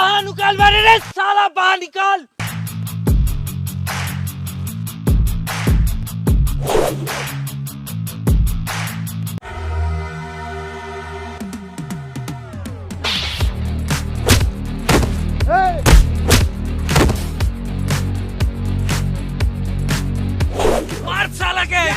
बाहर निकाल मेरे रे साला, बाहर निकाल। मार साला के।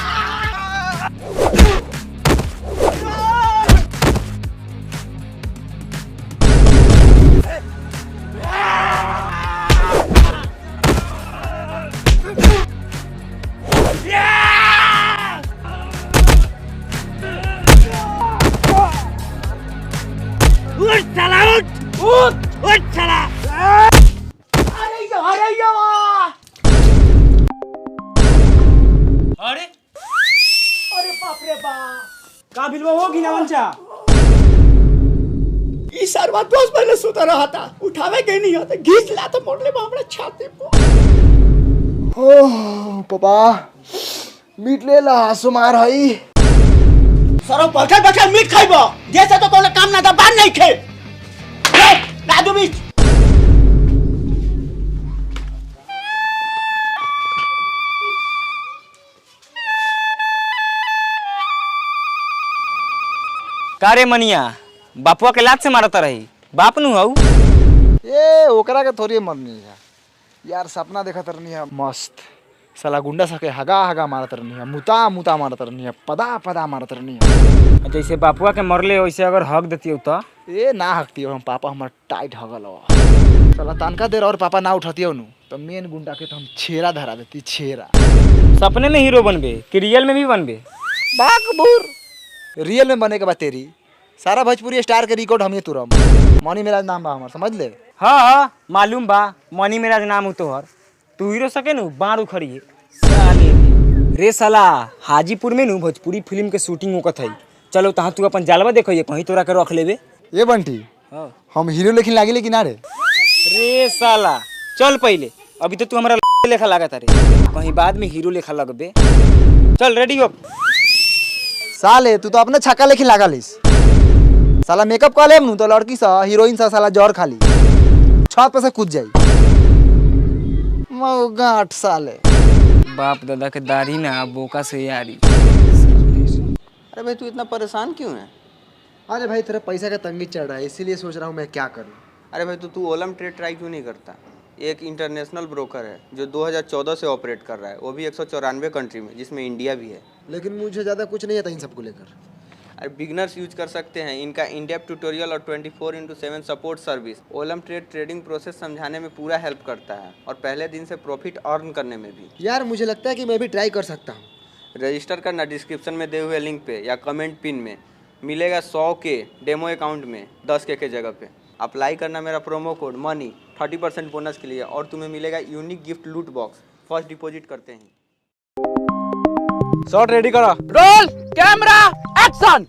उठ साला, उठ साला। अरे बाप रे बाप, का बिलवा होगी ना मंचा। ई सरवा 2 महीने सुता रहा था, उठावे के नहीं होते, घींच ला तो मोड़ले हमरा छाती पर। ओह पापा मीट ले ला सुमार हई। सरो बैठल बैठल मीट खाइबो, जैसे तो कोनो काम ना दा बान नहीं खे। ना दो मीट। कारे मनिया, बापुआ के लात से मारता रही, बाप नु हऊ। ए ओकरा के थोड़ी मरनी है यार, सपना देखत रहनी है मस्त। साला गुंडा सके हगा हगा मारत रहनी है, मुता मुता मारत रहनी है, पदा पदा मारत रहनी है। जैसे बापुआ के मरले वैसे अगर हक देती हो तो ए ना हकती हो, हम पापा हमार टाइट हगल हो। साला तनका देर और पापा ना उठती हो नु तो मेन गुंडा के तो हम छेरा धरा देती, छेरा। सपने में हीरो बनबे कि रियल में भी बनबे? बाकबूर रियल में बने के बाद तेरी सारा भोजपुरी स्टार के रिकॉर्ड हम ये तुरम। मनी मेरा नाम बा हमार, समझ ले। हाँ मालूम बा, मनी मेरा नाम तोहर। तू हीरो सके नु बाण उखड़ी है साले रे साला। हाजीपुर में नु भोजपुरी फिल्म के शूटिंग होकत है। चलो तहाँ तू अपन जालवा देखो, ये कहीं तोरा के रख लेबे। ये बंटी हम हीरो लेकिन लागे लेकिन ना रे। रे साला चल पहले, अभी तो तू हमारा लेखा लागत रे, कहीं बाद में हीरो लेखा लगबे। चल रेडी हो। साले तू तो अपने छक्का लेकिन लगा लिस। साला मेकअप कर लेम नु तो लड़की सा हीरोइन सा साला जौर खाली छत पे से कूद जाई। मौगा 8 साले बाप दादा के दाढ़ी ना बोका से यारी। अरे भाई तू इतना परेशान क्यों है? अरे भाई तेरा पैसा का तंगी चढ़ रहा है, इसीलिए सोच रहा हूँ मैं क्या करूँ। अरे भाई तो तू ओलम ट्रेड ट्राई क्यों नहीं करता? एक इंटरनेशनल ब्रोकर है जो 2014 से ऑपरेट कर रहा है, वो भी 194 कंट्री में, जिसमें इंडिया भी है। लेकिन मुझे ज़्यादा कुछ नहीं आता इन सबको लेकर। अरे बिगनर्स यूज कर सकते हैं इनका इन-डेप्थ ट्यूटोरियल और 24/7 support service. Olam trade trading process समझाने में पूरा हेल्प करता है और पहले दिन से प्रॉफिट अर्न करने में भी। यार मुझे लगता है कि मैं भी ट्राई कर सकता हूँ। रजिस्टर करना डिस्क्रिप्शन में दिए हुए लिंक पे या कमेंट पिन में। मिलेगा 100 के डेमो अकाउंट में 10 के जगह पे। अप्लाई करना मेरा प्रोमो कोड मनी 30% बोनस के लिए, और तुम्हें मिलेगा यूनिक गिफ्ट लूट बॉक्स। फर्स्ट डिपॉजिट करते हैं। शॉट रेडी करो। Role camera action.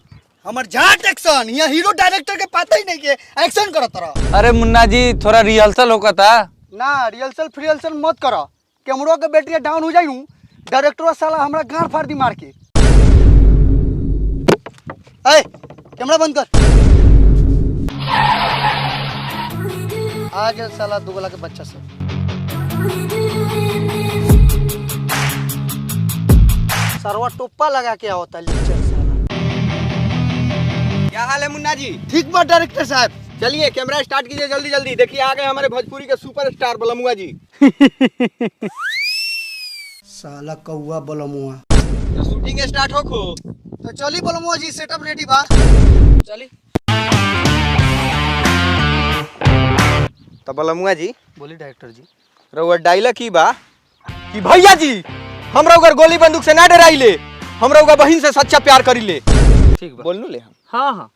हमर झाट एक्शन, यहाँ हीरो डायरेक्टर के पता ही नहीं के एक्शन करत रहा। अरे मुन्ना जी थोड़ा रिहर्सल होता। ना रिहर्सल फ्रिहर्सल मत करो, कैमरा के बैटरी डाउन हो जाई हूँ, डायरेक्टर साला हमरा गांड फाड़ दी मार के। ए कैमरा बंद कर। आ गया साला दुगला के बच्चा सब। सरवा टोप्पा लगा के होता लेक्चर साला। क्या हाल है मुन्ना जी? ठीक बा डायरेक्टर साहब। चलिए कैमरा स्टार्ट कीजिए जल्दी जल्दी। देखिए आ गए हमारे भोजपुरी के सुपरस्टार बलमुआ जी। साला कौआ बलमुआ। तो शूटिंग स्टार्ट हो खो। तो चली बलमुआ जी, सेटअप रेडी बा। चलिए। तो बलमुआ जी बोली डायरेक्टर जी। रउआ डायलॉग की बा कि भैया जी हम रउआ गोली बंदूक से ना डराइले, हम रउआ बहन से सच्चा प्यार करिले। ठीक बा। बोल ले हम। हाँ हाँ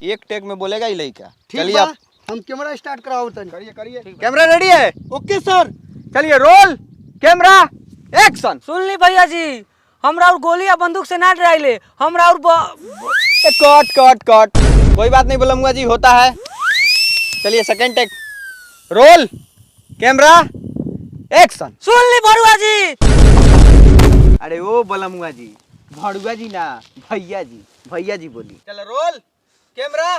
एक टेक में बोलेगा ही लड़का। चलिए आप हम कैमरा स्टार्ट कराओ तनी। करिए करिए। कैमरा रेडी है? ओके सर। चलिए रोल कैमरा एक्शन। सुन ली भैया जी, हमरा और गोली या बंदूक से ना डराइले, हमरा और कट कट कट। कोई बात नहीं बलमुआ जी, होता है। चलिए second take. Roll camera action. सुन ली भरुआ जी। अरे ओ बलमुआ जी, भड़ुआ जी ना, भैया जी, भैया जी बोली। चलो रोल कैमरा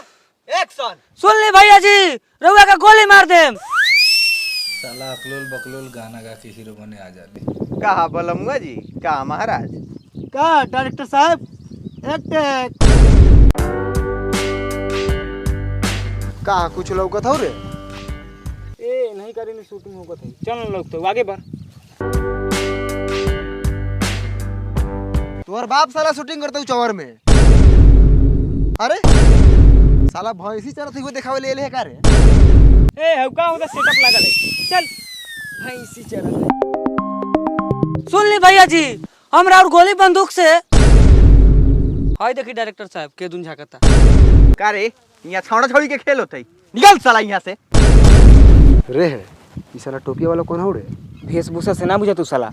एक्शन। सुन ली भैया जी, रउआ का गोली मार देम। साला अकलोल बकलोल गाना गा के हीरो बने आ जाले। कहा बलमुआ जी, कहा महाराज। का डायरेक्टर साहब एक टेक। कहाँ कुछ लौकत हो रे? ए नहीं करेंगे शूटिंग होगा थे। चल लोग तो आगे बढ़। तुम्हार बाप साला शूटिंग करते चौवर में। अरे साला भैंसी चरत ही देखावे ले है का रे? ए हौका होता सेटअप लागल है। चल भैंसी चरत है। सुन ली भैया जी, हमरा और गोली बंदूक से हाय देखी डायरेक्टर साहब के दुन झाकता। का रे यहाँ छौड़ा छौड़ी के खेल होते, निकल साला यहाँ से। रे है ई साला टोपिया वाला कौन हो रे? वेशभूषा से ना बुझा तू साला,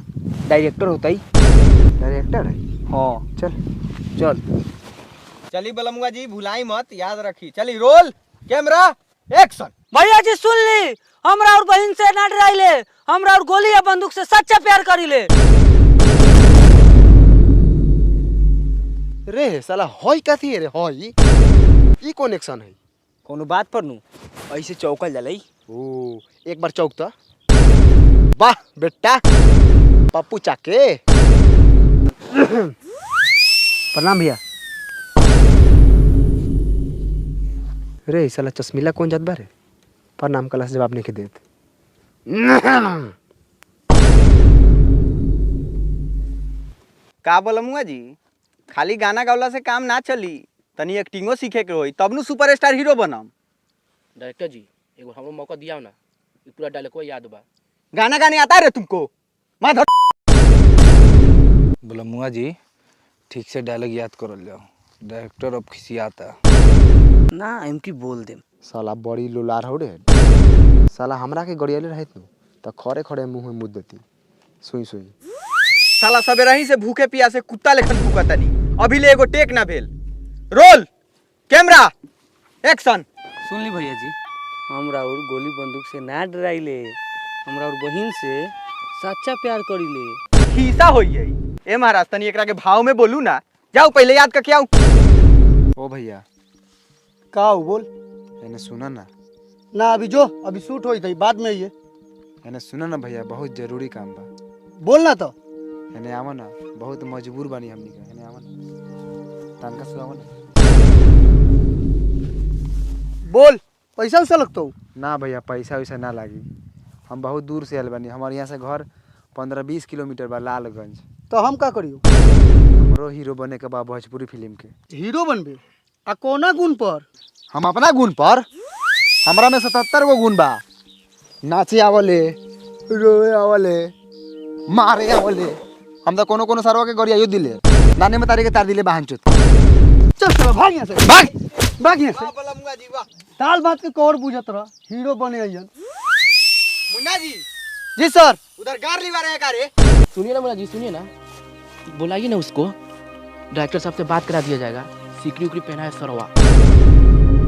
डायरेक्टर होता ही। डायरेक्टर है? हाँ चल चल। चली बलमुआ जी, भुलाई मत, याद रखी। चली रोल कैमरा एक्शन। भैया जी सुन ली, हमरा और बहन से ना डराइले, हमरा और गोली या बंदूक से सच्चा प्यार करीले। रे साला होई कथी है रे? होई ई कौन एक्शन है? कोनो बात पर नू ऐसे चौकल जलई। ओ एक बार चौक तो। वाह बेटा पप्पू चाके। प्रणाम भैया। रे साला चश्मीला कौन जात बारे? प्रणाम कला से जवाब नहीं के देत। का बलमुआ जी, खाली गाना गावला से काम ना चली, तनी एक्टिंगो सीखे के होई, तब नु सुपरस्टार हीरो बनम। डायरेक्टर जी एगो हमरो मौका दिया ना, ई पूरा डायलॉग याद बा। गाना गाने आता है रे तुमको? माधर। बलमुआ जी ठीक से डायलॉग याद करल जाओ, डायरेक्टर अब खिसियाता। ना एमकी बोल देम। साला बड़ी लोलार हो रे। साला हमरा के गड़ियाले रहत नु त खड़े खड़े मुंह में मुद देती। सुई सुई साला सवेरा ही से भूखे पियासे कुत्ता लेखन भूकतानी, अभी ले एगो टेक ना भेल। Role camera action. सुन ली भैया जी, हमरा और गोली बंदूक से ना डराइले, हमरा और बहन से सच्चा प्यार करीले। खीसा होई है। ए महाराज तनी एकरा के भाव में बोलू ना, जाओ पहले याद करके आओ। ओ भैया का हो बोल एने सुना ना। ना, अभी जो अभी शूट होई थी, बाद में ये एने सुना ना भैया, बहुत जरूरी काम बा। बोल ना तो। एने आवा ना, बहुत मजबूर बानी हमनी के। एने आवा ना, तनका से आवा ना। बोल पैसा उसा लगता हो? ना भैया पैसा वैसा ना लागी, हम बहुत दूर से आयल बानी। हमारे यहाँ से घर 15-20 किलोमीटर बा, लालगंज। तो हम का करियो? हमरो हीरो बने के बा भोजपुरी फिल्म के। हीरो बनबे आ कोना गुण पर? हम अपना गुण पर, हमरा में 77 गो गुण बा। नाचे आवले, रोए आवले, मारे आवले। हम तो कोनो कोनो सरवा के गरियायो दिले, नाने में तारी के तार दिले बहन चोत। चल चल भाग यहाँ से, भाग भाग यहाँ से। बलमुआ जी वाह। दाल भात के कौर बुझत रह, हीरो बने अइयन। मुन्ना जी जी सर। उधर गार्ली वाले हैं का रे? सुनिए ना मुन्ना जी, सुनिए ना, बुलाइए ना उसको, डायरेक्टर साहब से बात करा दिया जाएगा। सिकरी उकरी पहना है सरवा,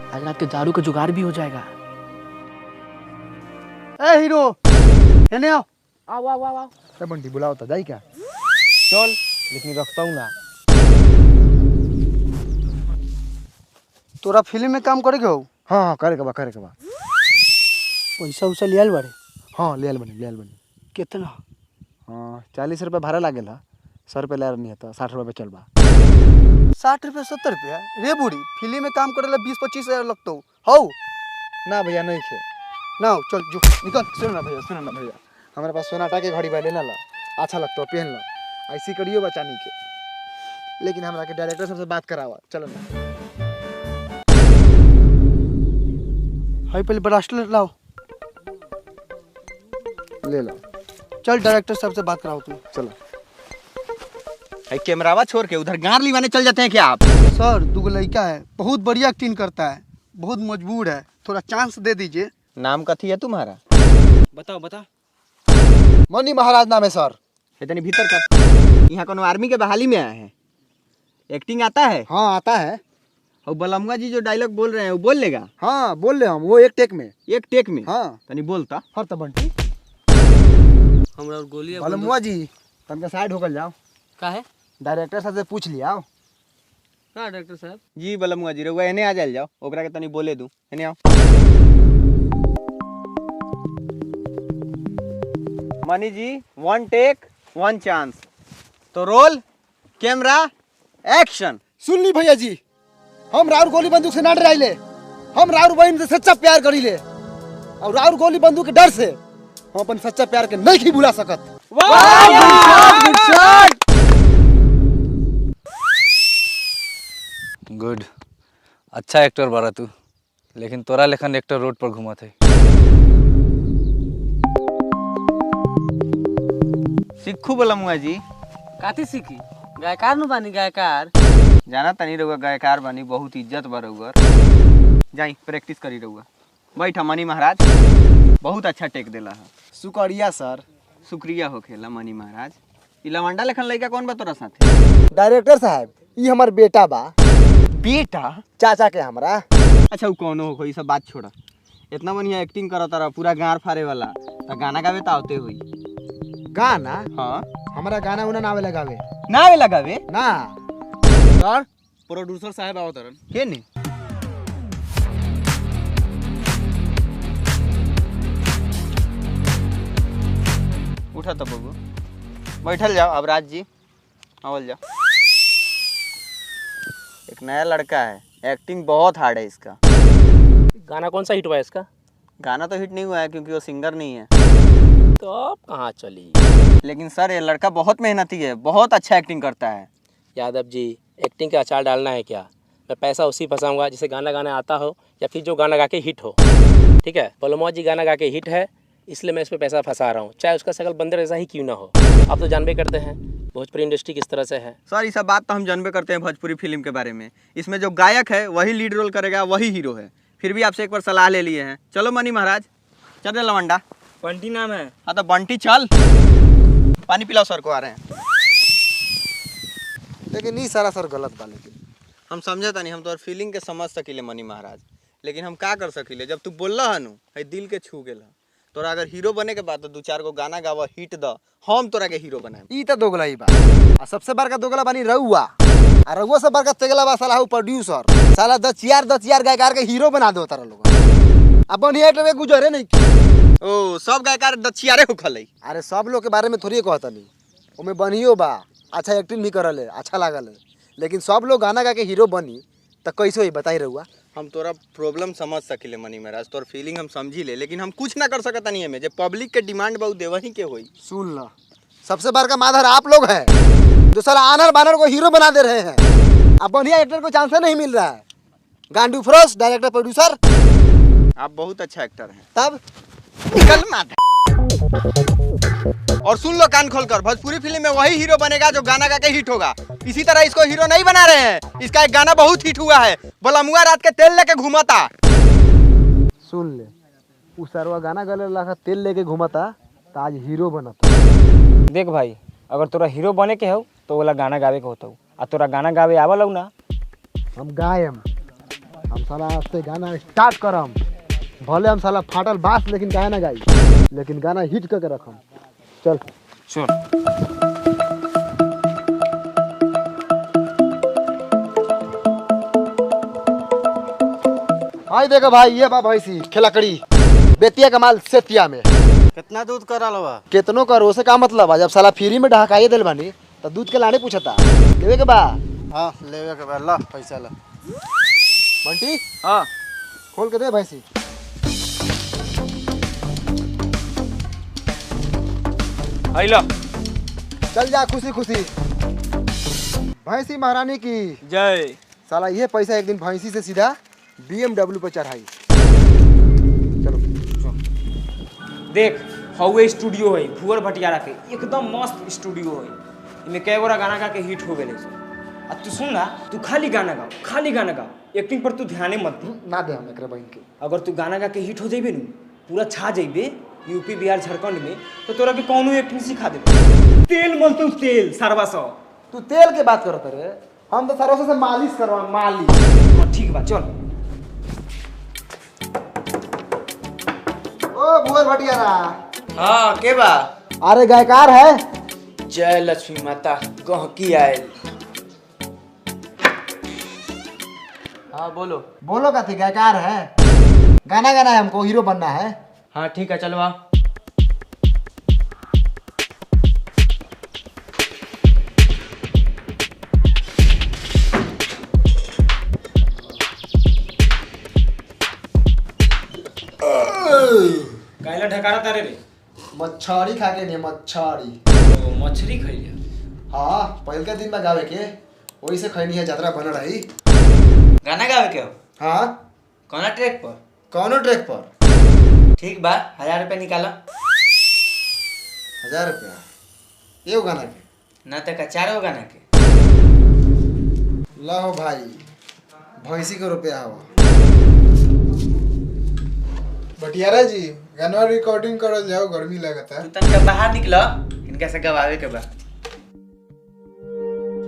आज रात के दारू का जुगाड़ भी हो जाएगा। ए हीरो एने आओ। आओ आओ आओ आओ। ए बंटी बुलाओ तो जाई क्या? चल लेकिन रखता हूँ ना। तोरा फिल्म में काम करे के हो? हाँ हाँ करे के बा, करे के बा। पैसा उसा लियाल बारे? हाँ लियल बनी, लियल बनी। कितना? हाँ 40 रुपये भाड़ा लागेला, 100 रुपये ले नहीं है तो 60 रुपये चल बा। 60 रुपया 70 रुपया? रे बूढ़ी, फिल्म में काम करे ला 20-25 हजार लगता हो। ना भैया नहीं खे। ना हो, चल जो निकल। सुनो ना भैया, सुनो ना भैया, हमारे पास सोनाटा के घड़ी बा, लेना ला, अच्छा लगता है, पहन ला। ऐसी करियो बचानी के, लेकिन हमरा के डायरेक्टर साहब से बात करावा। चलो ना। हाई पहले ब्रासलेट लाओ। ले लो। चल डायरेक्टर साहब से बात कराओ तू। चलो। कैमरावा छोड़ के उधर गार्ली वाले चल जाते हैं क्या आप? सर दुगो लड़का है, बहुत बढ़िया एक्टिंग करता है, बहुत मजबूर है, थोड़ा चांस दे दीजिए। नाम कथी है तुम्हारा? बताओ बता। मनी महाराज नाम है सर। इतनी भीतर कर। यहाँ कोनो आर्मी के बहाली में आए हैं, एक्टिंग आता है? हाँ आता है। और बलमुआ जी जो डायलॉग बोल रहे हैं वो बोल लेगा? हाँ बोल ले हम, वो एक टेक में। एक टेक में? हाँ तनी बोलता। हर तो बंटी। हमरा और गोली या बलमुआ जी तनका साइड होकर जाओ, का है? डायरेक्टर साहब से पूछ लिया। का डॉक्टर साहब? जी बलमुआ जी रहुआ एने आ जाइल जाओ, ओकरा के तनी बोले दूं। एने आओ। मनी जी, 1 टेक 1 चांस। तो रोल कैमरा एक्शन। सुन ली भैया जी, हम राउर गोली बंदूक से ना डराइले, हम राउर बहन से सच्चा प्यार करीले, और राउर गोली बंदूक के डर से हम अपन सच्चा प्यार के नहीं भुला सकत। गुड, अच्छा एक्टर बारा तू, लेकिन तोरा लेखन एक्टर रोड पर घूमत है। सिक्खू बलमुआ जी। काती सीखी? गायकार नु बानी गायकार। जाना तनी रहुआ गायकार बनी, बहुत इज्जत बा रहुआ। जाई प्रैक्टिस करी रहुआ। बैठा मनी महाराज, बहुत अच्छा टेक देला है। शुक्रिया सर। शुक्रिया होखेला मनी महाराज। ई लवंडा लेखन लइका कौन बा तोरा साथे? डायरेक्टर साहब, ये हमार बेटा बा। बेटा? चाचा के हमरा। अच्छा, उ कौनो हो, ई सब बात छोड़ा। इतना बढ़िया एक्टिंग करत रहा, पूरा गार फाड़े वाला, त गाना गावे त आवते होई। गाना? हाँ, हमारा गाना उना नावे लगावे ना आवे लगावे ना। सर प्रोड्यूसर साहब आओ तरन। के ने? उठा तो बबू, बैठल जाओ। अब राज जी आवल जाओ। एक नया लड़का है, एक्टिंग बहुत हार्ड है इसका। गाना कौन सा हिट हुआ है इसका? गाना तो हिट नहीं हुआ है क्योंकि वो सिंगर नहीं है। तो अब कहाँ चली? लेकिन सर ये लड़का बहुत मेहनती है, बहुत अच्छा एक्टिंग करता है। यादव जी, एक्टिंग का अचार डालना है क्या? मैं पैसा उसी फंसाऊंगा जिसे गाना गाना आता हो, या फिर जो गाना गा के हिट हो। ठीक है, बलमौज जी गाना गा के हिट है, इसलिए मैं इस पर पैसा फंसा रहा हूँ, चाहे उसका शकल बंदर ऐसा ही क्यों ना हो। आप तो जानबे करते हैं भोजपुरी इंडस्ट्री किस तरह से है। सर ये सब बात तो हम जानबे करते हैं भोजपुरी फिल्म के बारे में। इसमें जो गायक है वही लीड रोल करेगा, वही हीरो है। फिर भी आपसे एक बार सलाह ले लिए हैं। चलो मनी महाराज, चल रहे लवंडा। बंटी नाम है। हाँ तो बंटी चल, पानी पिलाओ सर को, आ रहे हैं। लेकिन ये सारा सर गलत बा। लेकिन हम समझे नहीं, हम तो फीलिंग के समझ सकीले मनी महाराज, लेकिन हम का कर सकीले? जब तू बोलला हनु है दिल के छू गेल। तोरा अगर हीरो बने के बाद तो 2-4 गो गाना गावा, हिट द, हम तोरा के हीरो बनाए। ई तो दोगला ही बा। आ सबसे बड़का दोगला बानी रउआ, आ रउआ से बड़का तेगला बा साला प्रोड्यूसर। साला 10 गायकार के हीरो बना दो तारा लोग। अब बढ़िया एक्टर के गुजरे नहीं की। ओ सब गायकार दछियारे होखलै। अरे सब लोग के बारे में थोड़ी कहता नहीं, ओमे बनियो बा, अच्छा एक्टिंग भी करल है, अच्छा लागल है। लेकिन सब लोग गाना गा के हीरो बनी तो कैसे ही बताई रहुआ? हम तोरा प्रॉब्लम समझ सकिले मनी महाराज, तोर फीलिंग हम समझी ले, लेकिन हम कुछ ना कर सकता नहीं है। जे पब्लिक के डिमांड बहुत देवही के होई। सुन लो, सबसे बड़का माधर आप लोग हैं जो साला आनर बानर को हीरो बना दे रहे हैं। अब बढ़िया एक्टर को चांस नहीं मिल रहा है। गांडू फ्रोस डायरेक्टर प्रोड्यूसर, आप बहुत अच्छा एक्टर हैं। तब निकल माता। और सुन लो कान खोलकर, भोजपुरी फिल्म में वही हीरो बनेगा जो गाना गा के हिट होगा। इसी तरह इसको हीरो नहीं बना रहे हैं। इसका एक गाना बहुत हिट हुआ है, बलमुआ रात के तेल लेके घुमाता। सुन ले, उ सरवा गाना गले ला तेल लेके घुमाता तो आज हीरो बनता। देख भाई, अगर तोरा हीरो बने के हो तो वाला गाना गावे के होता, आ तोरा गाना गावे आवल हो ना। हम गायम, हम साला आज से गाना स्टार्ट करम। भले हम साला फाटल बास लेकिन गाना गाई, लेकिन गाना हिट करके रखम। चल चल। आई देखो भाई, ये बा भैंसी खेलकड़ी बेतिया का माल सेतिया में। कितना दूध करा लवा? केतनो करो से का मतलब है? जब साला फ्री में ढकाई दिल बानी तो दूध के लाने पूछता लेवे के बा। हाँ लेवे के बा, ला पैसा ला। बंटी हाँ खोल के दे भैंसी। आइला। चल जा खुशी खुशी। भैंसी महारानी की जय। साला ये पैसा एक दिन भैंसी से सीधा BMW पे चढ़ाई। चलो देख हवे स्टूडियो है भुअर भटियारा के, एकदम मस्त स्टूडियो है। इनमें कई गोरा गाना गा के हिट हो गए। आ तू सुन ना, तू खाली गाना गाओ, खाली गाना गाओ, एक्टिंग पर तू ध्यान मत दे। ना दे हम एकरा बहन के। अगर तू गाना गा के हिट हो जाइबे न, पूरा छा जाइबे यूपी बिहार झारखंड में, तो तोरा के कौनो एक्टिंग सिखा देबे। तेल मलतू तेल सरवा सौ। तू तेल के बात करत रे, हम तो सरसों से मालिश करवा मालिश। हाँ, ठीक बा चल। ओ भुअर भटियारा। हाँ के बा? अरे गायकार है। जय लक्ष्मी माता गहकी आयल। हाँ बोलो। बोलो कथी गायकार है, गाना गाना है, हमको हीरो बनना है। हाँ ठीक है, चलो आओ। कायला ढकारा तारे रे? मच्छरी खा के नहीं, मच्छरी। ओ मछली खइया। हाँ पहल के दिन में गावे के वही से खैनी है, यात्रा बन रही। गाना गावे के हो? हाँ कौना ट्रैक पर? कौनो ट्रैक पर। ठीक बा, 1000 रुपया निकालो। 1000 रुपया एगो गाना के? ना तक 4 गाना के। लो भाई, भैंसी के रुपया हवा। बटियारा जी गाना रिकॉर्डिंग करल जाओ, गर्मी लगता तू तनका बाहर निकलो, इनका से गवावे के बा।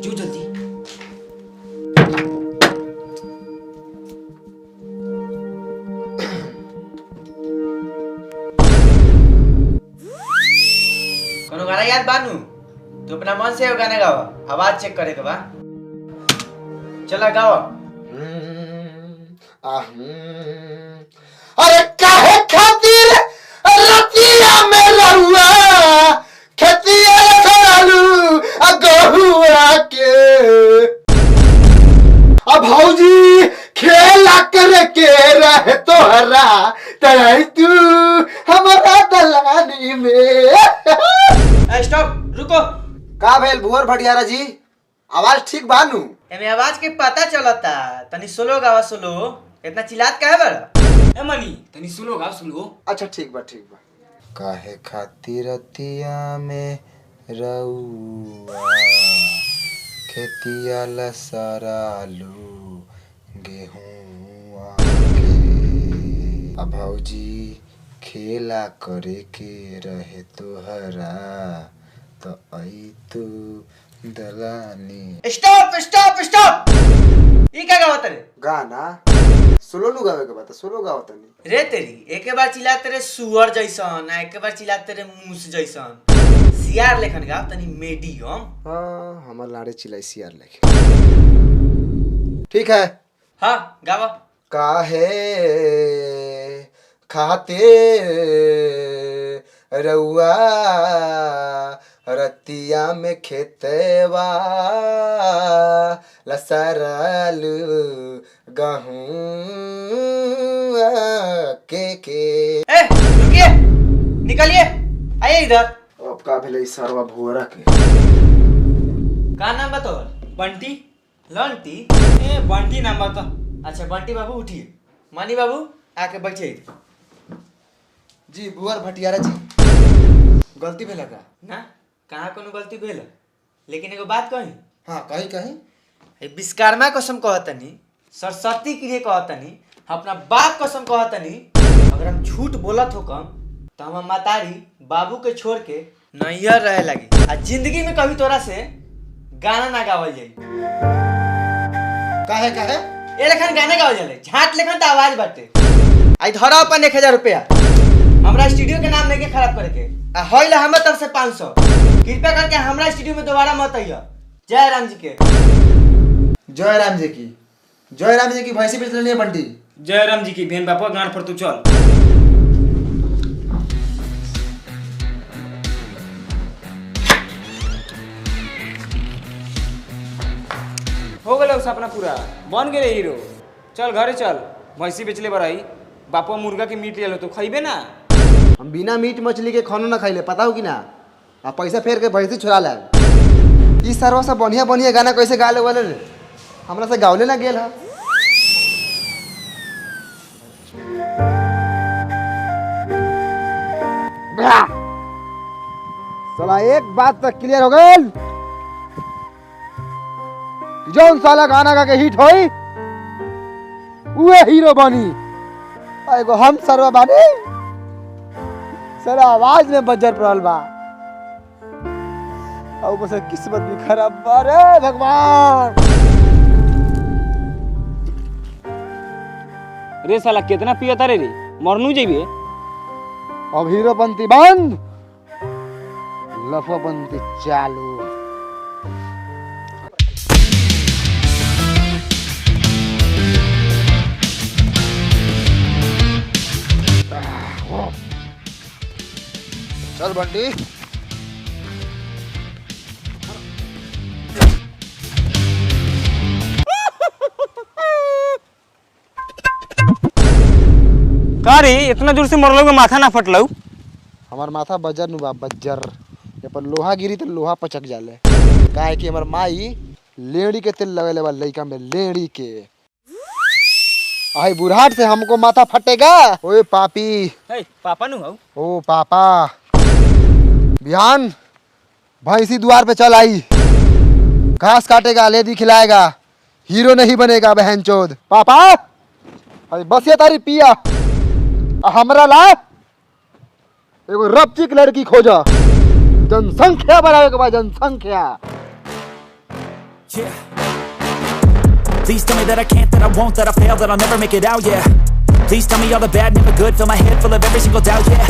जो जल्दी। कोनो गाना याद बानू? तू अपना मन से वो गाना गावा, आवाज चेक करे के बा। चला गाओ। अरे काहे खातिर रतिया में रहुआ खेतिया खड़ालू गहुआ के। अब भौजी खेला करे के रहे तोहरा तराई तू हमारा दलानी में। स्टॉप, रुको। का भेल भुवर भटियारा जी, आवाज ठीक बानू? एमे आवाज के पता चलता, तनी सोलो गावा सोलो। इतना चिल्लात काहे बड़ा? ए मनी तनी सुनो गा सुनो। अच्छा ठीक बा ठीक बा। काहे खातिर रतिया में रउआ खेतिया लसरालू गेहूं के। अब भौजी खेला करे के रहे तोहरा तो आई तू दलानी। Stop stop stop. ई का गावत रे? गाना सोलो नु गावे के बात, सोलो गाओ तनी। रे तेरी एक बार चिल्लाते रे सुअर जैसन, आ एक बार चिल्लाते रे मूस जैसन। सियार लेखन गाव तनी मीडियम। हाँ हमार लाड़े चिल्लाई सियार लेके। ठीक है। हाँ गावा। काहे खाते रउआ रतिया में खेतवा लसरालू गहूं के। ए रुकिए, निकलिए, आइए इधर। अब का भेले सरवा भुवरा के? का नाम बतो? बंटी। लंटी? ए बंटी नाम बता। अच्छा बंटी बाबू उठिए। मानी बाबू आके बैठिए। जी भुवर भटियारा जी, गलती भेला का? ना कहाँ कोनो गलती भेल, लेकिन एगो बात कही। हाँ कहीं कहीं विश्वकर्मा कसम कहतनी, सरस्वती के लिए कहतनी, अपना बाप कसम कहतनी, अगर हम झूठ बोलत हो कम तो हम मातारी बाबू के छोड़ के नैहर रहे लगी। आ जिंदगी में कभी तोरा से गाना ना गावल जाई। काहे काहे? ए लेखन गाना गावल जाले, झाट लेखन तो आवाज बाटे। आई धरा अपन 1000 रुपया, हमरा स्टूडियो के नाम लेके खराब करे के। आ होइला हमर तरफ से 500। कृपया करके हमरा स्टूडियो में दोबारा मत आइयो। जय राम जी के। जय राम जी की। जय राम जी की भैंसी बेच लेनी है बंटी। जय राम जी की बहन बापा गांड पर तू चल। हो गए उस अपना पूरा बन गए हीरो। चल घरे चल, भैंसी बेचले बराई, बापा मुर्गा के मीट ले लो तो खइबे ना। हम बिना मीट मछली के खानो ना खाइले, पता हो कि ना? आ पैसा फेर के भैंसी छुड़ा ले। इस सरवा से बढ़िया बढ़िया गाना कैसे गा ले वाले रे? हमरा से गावले ना गेल है। साला एक बात तक क्लियर हो गई, जौन साला गाना गा के हिट होई उहे हीरो बनी। एगो हम सरवा बानी, सारा आवाज में बजर पड़ल बा। और बस किस्मत भी खराब बा रे भगवान। रे साला कितना पियता रे मरनू जेबे। अब हीरो बनती बंद, लफा बनती चालू। चल बंटी। का रे इतना जोर से मरलो के माथा ना फटलौ? हमार माथा बजर नु बा बजर। ये पर लोहा गिरी तो लोहा पचक जाले। काहे कि हमार माई लेड़ी के तेल लगेले बा लइका में लेड़ी के। आई बुढ़ाट से हमको माथा फटेगा। ओए पापी। ए पापा नु हौ। ओ पापा। बिहान भैंसी द्वार पे चल आई। घास काटेगा, लेदी खिलाएगा, हीरो नहीं बनेगा बहनचोद। पापा अरे बस ये तारी पिया हमरा ला एगो रपचिक लड़की खोजा। जनसंख्या बढ़ावे के बाद जनसंख्या। Please tell me that I can't, that I won't, that I fail, that I'll never make it out, yeah. Please tell me all the bad, never good, fill my head full of every single doubt, yeah.